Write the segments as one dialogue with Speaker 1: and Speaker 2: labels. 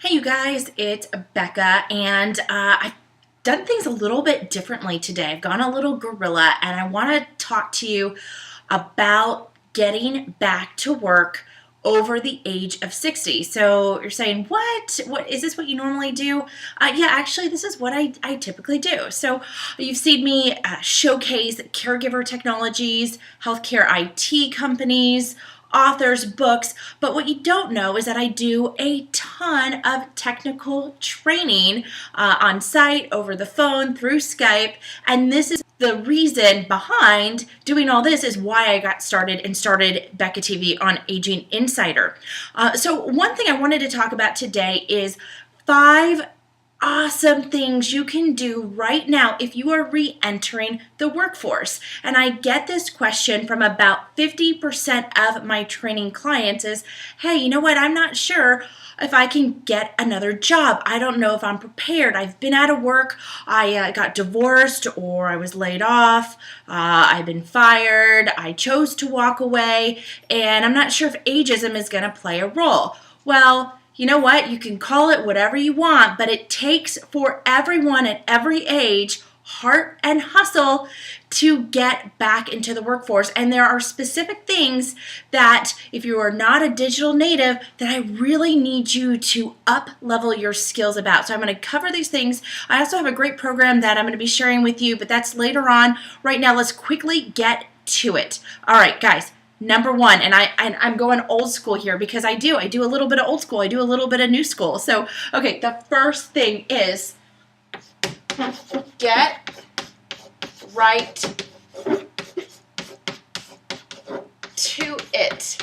Speaker 1: Hey you guys, it's Becca, and I've done things a little bit differently today. I've gone a little guerrilla, and I want to talk to you about getting back to work over the age of 60. So you're saying, what? What is this what you normally do? Yeah, actually, this is what I typically do. So you've seen me showcase caregiver technologies, healthcare IT companies, authors, books, but what you don't know is that I do a ton of technical training on site, over the phone, through Skype, and this is the reason behind doing all this is why I got started and started Becca TV on Aging Insider. So one thing I wanted to talk about today is 5 awesome things you can do right now if you are re-entering the workforce. And I get this question from about 50% of my training clients is, hey, you know what, I'm not sure if I can get another job. I don't know if I'm prepared. I've been out of work. I got divorced or I was laid off. I've been fired. I chose to walk away. And I'm not sure if ageism is going to play a role. Well, you know what? You can call it whatever you want, but it takes for everyone at every age heart and hustle to get back into the workforce. And there are specific things that if you are not a digital native that I really need you to up level your skills about. So I'm going to cover these things. I also have a great program that I'm going to be sharing with you, but that's later on. Right now, let's quickly get to it. All right, guys. Number one, and I'm going old school here because I do a little bit of old school. I do a little bit of new school. So, okay, the first thing is get right to it.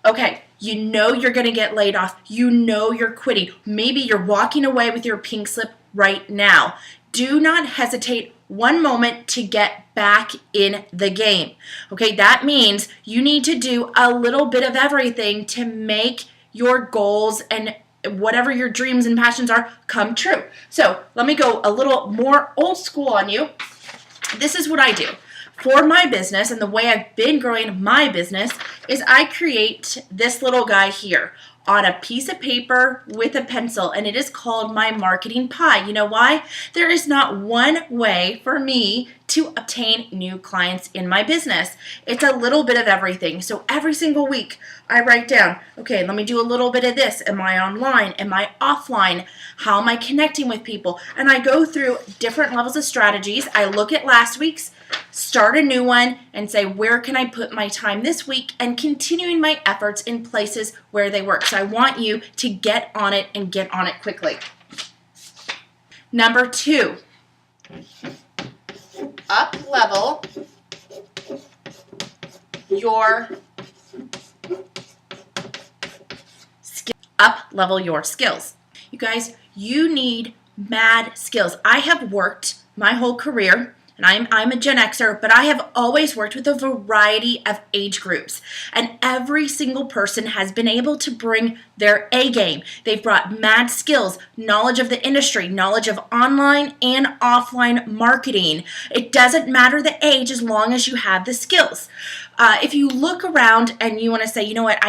Speaker 1: Okay, you know you're going to get laid off. You know you're quitting. Maybe you're walking away with your pink slip right now. Do not hesitate one moment to get back in the game. Okay, that means you need to do a little bit of everything to make your goals and whatever your dreams and passions are come true. So let me go a little more old school on you. This is what I do. For my business and the way I've been growing my business is I create this little guy here on a piece of paper with a pencil, and it is called my marketing pie. You know why? There is not one way for me to obtain new clients in my business. It's a little bit of everything. So every single week I write down, okay, let me do a little bit of this. Am I online? Am I offline? How am I connecting with people? And I go through different levels of strategies. I look at last week's, start a new one, and say, where can I put my time this week, and continuing my efforts in places where they work. So I want you to get on it and get on it quickly. Number 2, up level your skills. You guys, you need mad skills. I have worked my whole career, and I'm a Gen Xer, but I have always worked with a variety of age groups. And every single person has been able to bring their A game. They've brought mad skills, knowledge of the industry, knowledge of online and offline marketing. It doesn't matter the age as long as you have the skills. If you look around and you want to say, you know what,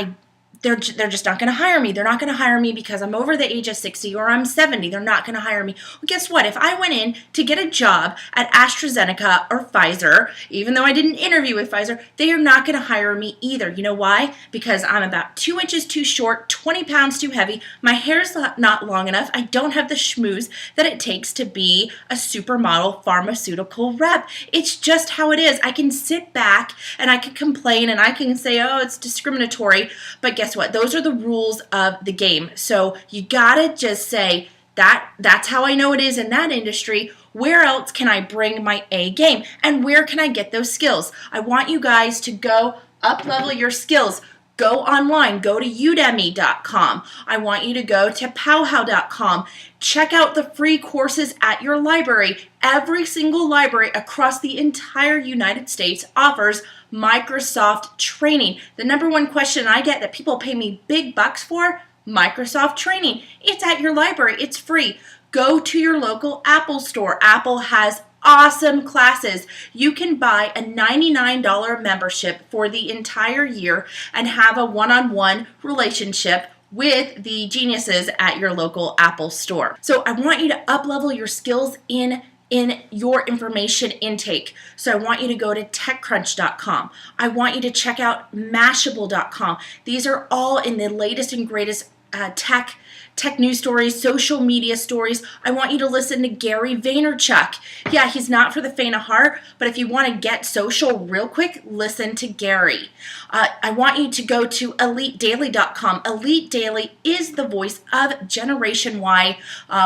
Speaker 1: they're just not going to hire me. They're not going to hire me because I'm over the age of 60 or I'm 70. They're not going to hire me. Well, guess what? If I went in to get a job at AstraZeneca or Pfizer, even though I didn't interview with Pfizer, they are not going to hire me either. You know why? Because I'm about 2 inches too short, 20 pounds too heavy. My hair's not long enough. I don't have the schmooze that it takes to be a supermodel pharmaceutical rep. It's just how it is. I can sit back and I can complain and I can say, oh, it's discriminatory. But guess what? Those are the rules of the game. So you gotta just say that's how I know it is in that industry. Where else can I bring my A game? And where can I get those skills? I want you guys to go up level your skills. Go online. Go to udemy.com. I want you to go to powwow.com. Check out the free courses at your library. Every single library across the entire United States offers Microsoft training. The number one question I get that people pay me big bucks for, Microsoft training. It's at your library. It's free. Go to your local Apple store. Apple has awesome classes. You can buy a $99 membership for the entire year and have a one-on-one relationship with the geniuses at your local Apple store. So I want you to up-level your skills in your information intake. So I want you to go to TechCrunch.com. I want you to check out Mashable.com. These are all in the latest and greatest tech news stories, social media stories. I want you to listen to Gary Vaynerchuk. Yeah, he's not for the faint of heart, but if you want to get social real quick, listen to Gary. I want you to go to EliteDaily.com. Elite Daily is the voice of Generation Y,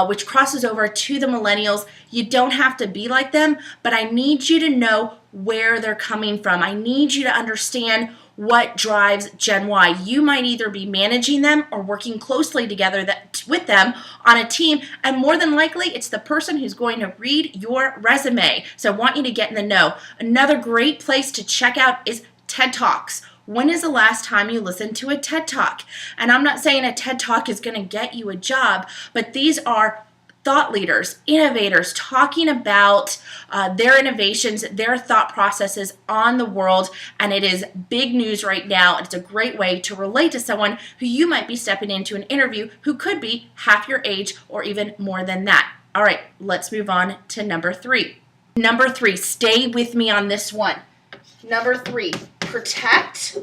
Speaker 1: which crosses over to the millennials. You don't have to be like them, but I need you to know where they're coming from. I need you to understand what drives Gen Y. You might either be managing them or working closely together with them on a team, and more than likely, it's the person who's going to read your resume. So I want you to get in the know. Another great place to check out is TED Talks. When is the last time you listened to a TED Talk? And I'm not saying a TED Talk is going to get you a job, but these are thought leaders, innovators, talking about their innovations, their thought processes on the world, and it is big news right now. It's a great way to relate to someone who you might be stepping into an interview who could be half your age or even more than that. All right, let's move on to number 3. Number 3, stay with me on this one. Number 3, protect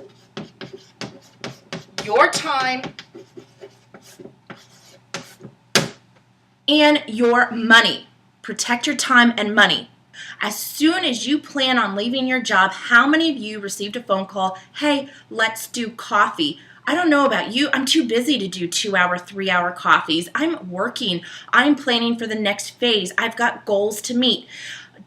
Speaker 1: your time and your money. Protect your time and money. As soon as you plan on leaving your job, how many of you received a phone call, hey, let's do coffee? I don't know about you. I'm too busy to do 2-hour, 3-hour coffees. I'm working. I'm planning for the next phase. I've got goals to meet.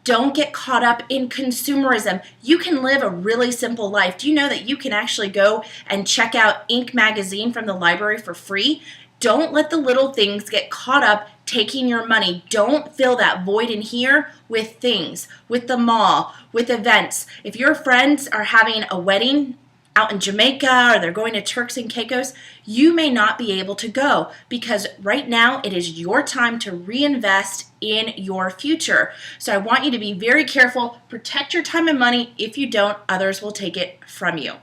Speaker 1: Don't get caught up in consumerism. You can live a really simple life. Do you know that you can actually go and check out Inc. magazine from the library for free? Don't let the little things get caught up taking your money. Don't fill that void in here with things, with the mall, with events. If your friends are having a wedding out in Jamaica or they're going to Turks and Caicos, you may not be able to go because right now it is your time to reinvest in your future. So I want you to be very careful. Protect your time and money. If you don't, others will take it from you.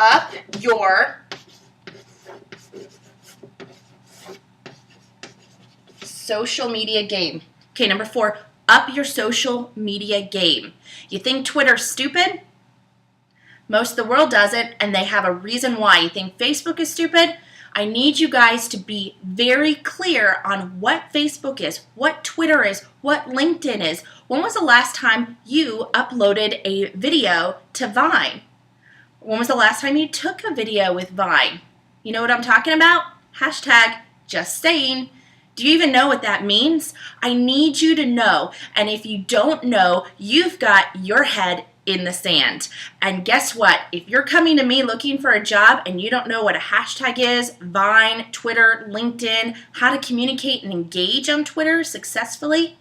Speaker 1: Up your social media game. Okay, number 4, up your social media game. You think Twitter's stupid? Most of the world doesn't, and they have a reason why. You think Facebook is stupid? I need you guys to be very clear on what Facebook is, what Twitter is, what LinkedIn is. When was the last time you uploaded a video to Vine? When was the last time you took a video with Vine? You know what I'm talking about? Hashtag just saying. Do you even know what that means? I need you to know. And if you don't know, you've got your head in the sand. And guess what? If you're coming to me looking for a job and you don't know what a hashtag is, Vine, Twitter, LinkedIn, how to communicate and engage on Twitter successfully,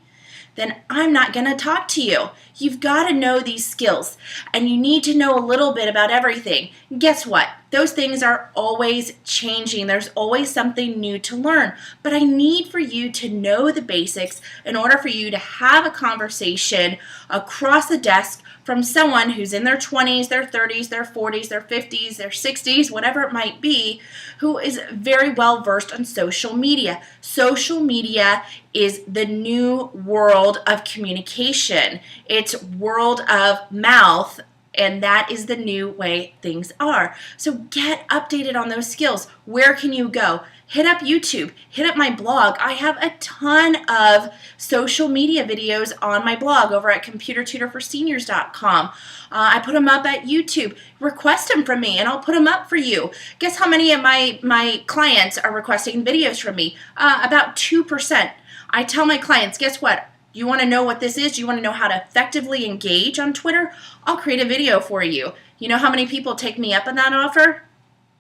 Speaker 1: then I'm not going to talk to you. You've got to know these skills, and you need to know a little bit about everything. Guess what? Those things are always changing. There's always something new to learn, but I need for you to know the basics in order for you to have a conversation across the desk from someone who's in their 20s, their 30s, their 40s, their 50s, their 60s, whatever it might be, who is very well versed on social media. Social media is the new world of communication. It's world of mouth, and that is the new way things are. So get updated on those skills. Where can you go? Hit up YouTube. Hit up my blog. I have a ton of social media videos on my blog over at computertutorforseniors.com. I put them up at YouTube. Request them from me, and I'll put them up for you. Guess how many of my clients are requesting videos from me? About 2%. I tell my clients, guess what? You want to know what this is? You want to know how to effectively engage on Twitter? I'll create a video for you. You know how many people take me up on that offer?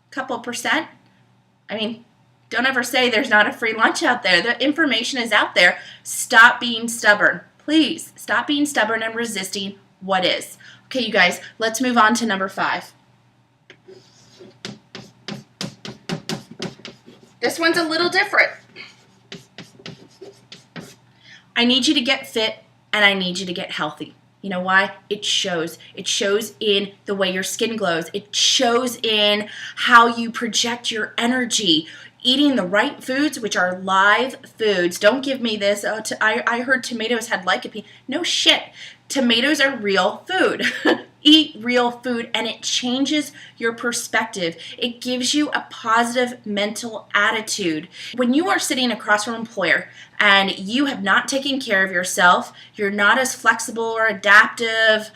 Speaker 1: A couple percent. I mean, don't ever say there's not a free lunch out there. The information is out there. Stop being stubborn. Please stop being stubborn and resisting what is. Okay, you guys, let's move on to number 5. This one's a little different. I need you to get fit, and I need you to get healthy. You know why? It shows. It shows in the way your skin glows. It shows in how you project your energy. Eating the right foods, which are live foods. Don't give me this. Oh, I heard tomatoes had lycopene. No shit. Tomatoes are real food. Eat real food, and it changes your perspective. It gives you a positive mental attitude. When you are sitting across from an employer and you have not taken care of yourself, you're not as flexible or adaptive,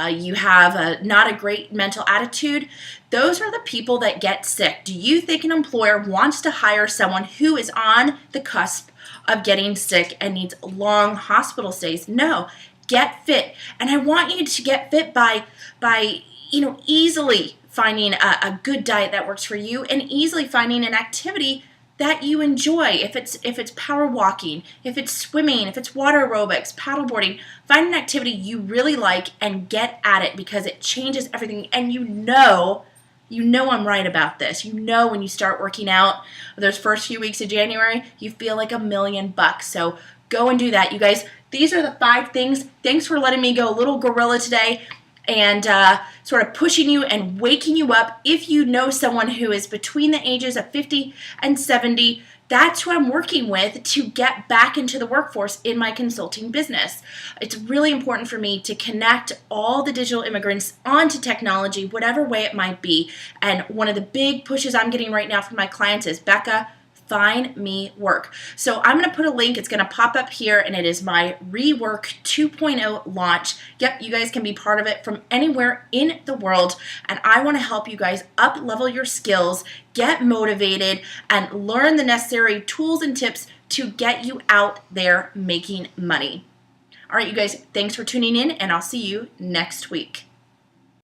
Speaker 1: you have not a great mental attitude, those are the people that get sick. Do you think an employer wants to hire someone who is on the cusp of getting sick and needs long hospital stays? No. Get fit. And I want you to get fit by easily finding a good diet that works for you and easily finding an activity that you enjoy. If it's power walking, if it's swimming, if it's water aerobics, paddleboarding, find an activity you really like and get at it, because it changes everything. And you know I'm right about this. You know when you start working out, those first few weeks of January, you feel like $1,000,000. So go and do that, you guys. These are the 5 things. Thanks for letting me go a little gorilla today and sort of pushing you and waking you up. If you know someone who is between the ages of 50 and 70, that's who I'm working with to get back into the workforce in my consulting business. It's really important for me to connect all the digital immigrants onto technology, whatever way it might be. And one of the big pushes I'm getting right now from my clients is, Becca, find me work. So I'm going to put a link. It's going to pop up here, and it is my Rework 2.0 launch. Yep, you guys can be part of it from anywhere in the world, and I want to help you guys up level your skills, get motivated, and learn the necessary tools and tips to get you out there making money. All right, you guys, thanks for tuning in, and I'll see you next week.